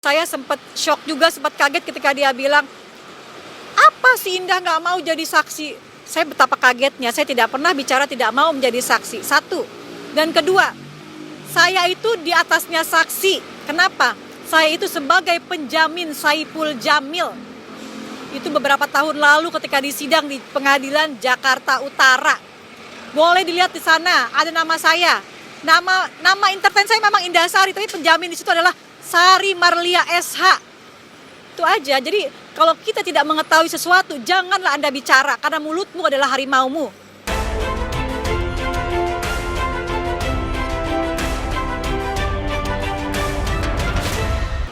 Saya sempat shock juga, sempat kaget ketika dia bilang, "Apa sih Indah nggak mau jadi saksi?" Saya betapa kagetnya, saya tidak pernah bicara tidak mau menjadi saksi, satu. Dan kedua, saya itu di atasnya saksi. Kenapa? Saya itu sebagai penjamin Saipul Jamil. Itu beberapa tahun lalu ketika disidang di pengadilan Jakarta Utara. Boleh dilihat di sana, ada nama saya. Nama entertain saya memang Indahsari, tapi penjamin di situ adalah Sari Marlia SH. Itu aja. Jadi kalau kita tidak mengetahui sesuatu, janganlah Anda bicara karena mulutmu adalah harimaumu.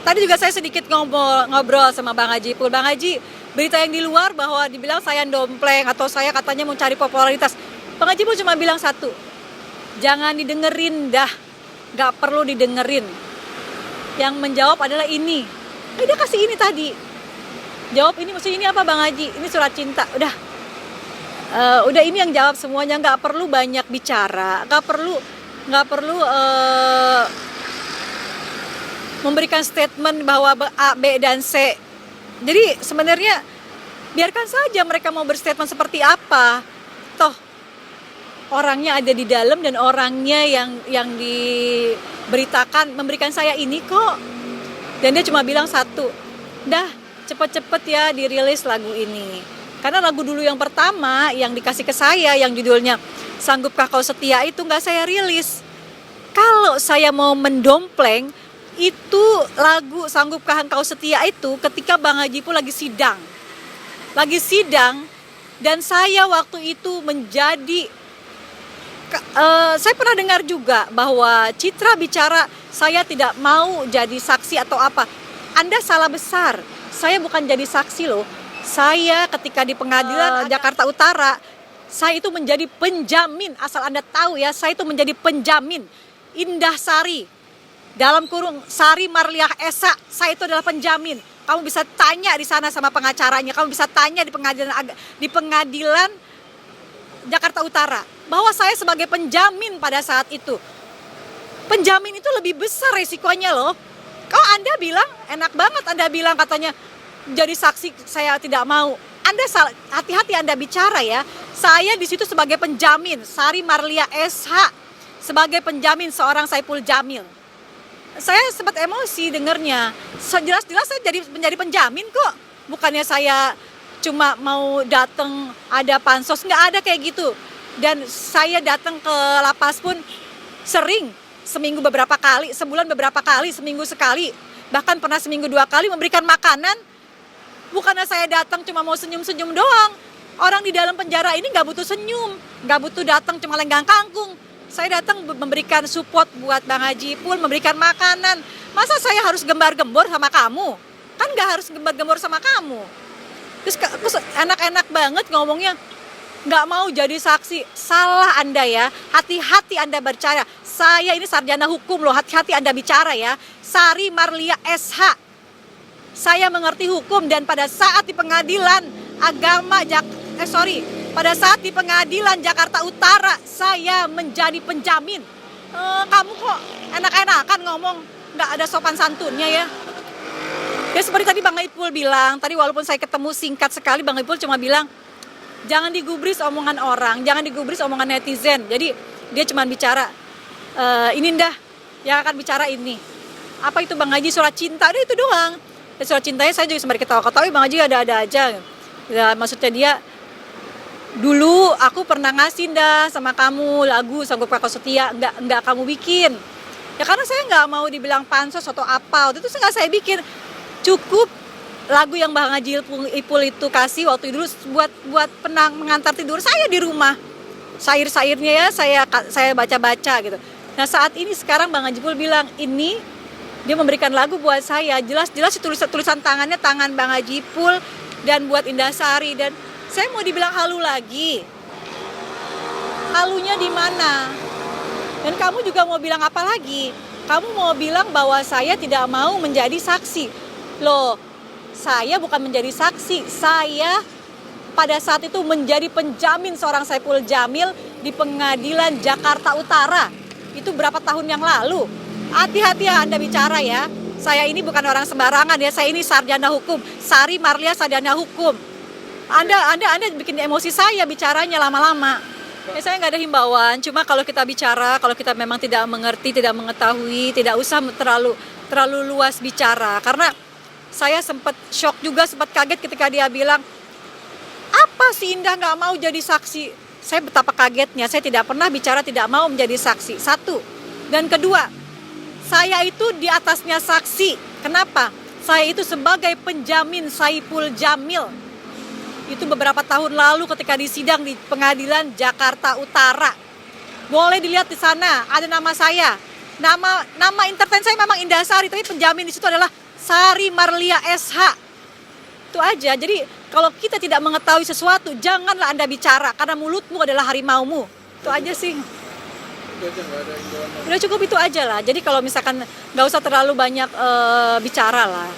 Tadi juga saya sedikit ngobrol sama Bang Haji Ipul. Bang Haji, berita yang di luar bahwa dibilang saya dompleng atau saya katanya mau cari popularitas. Bang Haji Ipul cuma bilang satu, jangan didengerin dah, gak perlu didengerin. Yang menjawab adalah ini. Dia kasih ini tadi. Jawab ini, maksudnya ini apa Bang Haji? Ini surat cinta. Udah ini yang jawab semuanya. Gak perlu banyak bicara. Gak perlu memberikan statement bahwa A, B, dan C. Jadi sebenarnya biarkan saja mereka mau berstatement seperti apa. Toh orangnya ada di dalam dan orangnya yang diberitakan memberikan saya ini kok. Dan dia cuma bilang satu, dah cepet-cepet ya dirilis lagu ini. Karena lagu dulu yang pertama yang dikasih ke saya yang judulnya Sanggupkah Kau Setia itu gak saya rilis. Kalau saya mau mendompleng, itu lagu Sanggupkah Engkau Setia itu ketika Bang Haji Ipul lagi sidang. Dan saya waktu itu menjadi saya pernah dengar juga bahwa Citra bicara saya tidak mau jadi saksi atau apa. Anda salah besar. Saya bukan jadi saksi loh. Saya ketika di pengadilan Jakarta Utara, saya itu menjadi penjamin. Asal Anda tahu ya, saya itu menjadi penjamin Indahsari. Dalam kurung Sari Marlia Esa, saya itu adalah penjamin. Kamu bisa tanya di sana sama pengacaranya. Kamu bisa tanya di pengadilan Jakarta Utara bahwa saya sebagai penjamin pada saat itu. Penjamin itu lebih besar resikonya loh. Kalau Anda bilang enak banget, Anda bilang katanya jadi saksi saya tidak mau. Anda hati-hati Anda bicara ya. Saya di situ sebagai penjamin Sari Marlia SH, sebagai penjamin seorang Saipul Jamil. Saya sempat emosi dengernya. Jelas-jelas saya menjadi penjamin kok. Bukannya saya cuma mau datang ada pansos, nggak ada kayak gitu. Dan saya datang ke lapas pun sering, seminggu beberapa kali, sebulan beberapa kali, seminggu sekali. Bahkan pernah seminggu 2 kali memberikan makanan. Bukannya saya datang cuma mau senyum-senyum doang. Orang di dalam penjara ini nggak butuh senyum, nggak butuh datang cuma lenggang kangkung. Saya datang memberikan support buat Bang Haji Ipul, memberikan makanan. Masa saya harus gembar-gembor sama kamu? Kan nggak harus gembar-gembor sama kamu. Terus enak-enak banget ngomongnya, nggak mau jadi saksi. Salah Anda ya, hati-hati Anda bicara. Saya ini sarjana hukum loh, hati-hati Anda bicara ya. Sari Marlia SH. Saya mengerti hukum dan pada saat di pengadilan pada saat di pengadilan Jakarta Utara, saya menjadi penjamin. Kamu kok enak-enakan ngomong, nggak ada sopan santunnya ya. Ya seperti tadi Bang Ipul bilang, tadi walaupun saya ketemu singkat sekali, Bang Ipul cuma bilang, jangan digubris omongan orang, jangan digubris omongan netizen. Jadi dia cuma bicara, ini Indah, yang akan bicara ini. Apa itu Bang Haji, surat cinta, udah itu doang. Ya, surat cintanya saya juga sembari ketawa-ketawa, Bang Haji ada-ada aja. Ya, maksudnya dia, dulu aku pernah ngasih dah sama kamu lagu Sanggupkah Kau Setia, nggak kamu bikin. Ya karena saya nggak mau dibilang pansos atau apa, waktu itu nggak saya bikin. Cukup lagu yang Bang Haji Ipul itu kasih waktu dulu buat mengantar tidur saya di rumah. Sair-sairnya ya saya baca-baca gitu. Nah saat ini sekarang Bang Haji Ipul bilang ini dia memberikan lagu buat saya. Jelas-jelas tulisan tangannya tangan Bang Haji Ipul dan buat Indahsari. Dan saya mau dibilang halu lagi. Halunya di mana? Dan kamu juga mau bilang apa lagi? Kamu mau bilang bahwa saya tidak mau menjadi saksi. Loh, saya bukan menjadi saksi. Saya pada saat itu menjadi penjamin seorang Saipul Jamil di pengadilan Jakarta Utara. Itu berapa tahun yang lalu. Hati-hati ya Anda bicara ya. Saya ini bukan orang sembarangan ya, saya ini sarjana hukum, Sari Marlia sarjana hukum. Anda bikin emosi saya bicaranya lama-lama. Ya, saya nggak ada himbauan, cuma kalau kita bicara, kalau kita memang tidak mengerti, tidak mengetahui, tidak usah terlalu luas bicara. Karena saya sempat shock juga, sempat kaget ketika dia bilang, apa sih Indah nggak mau jadi saksi? Saya betapa kagetnya, saya tidak pernah bicara tidak mau menjadi saksi. Satu. Dan kedua, saya itu di atasnya saksi. Kenapa? Saya itu sebagai penjamin Saipul Jamil. Itu beberapa tahun lalu ketika di sidang di pengadilan Jakarta Utara. Boleh dilihat di sana, ada nama saya. Nama entertain saya memang Indah Sari, tapi penjamin di situ adalah Sari Marlia SH. Itu aja. Jadi kalau kita tidak mengetahui sesuatu, janganlah Anda bicara karena mulutmu adalah harimaumu. Itu aja sih. Udah cukup itu aja lah. Jadi kalau misalkan nggak usah terlalu banyak bicara lah.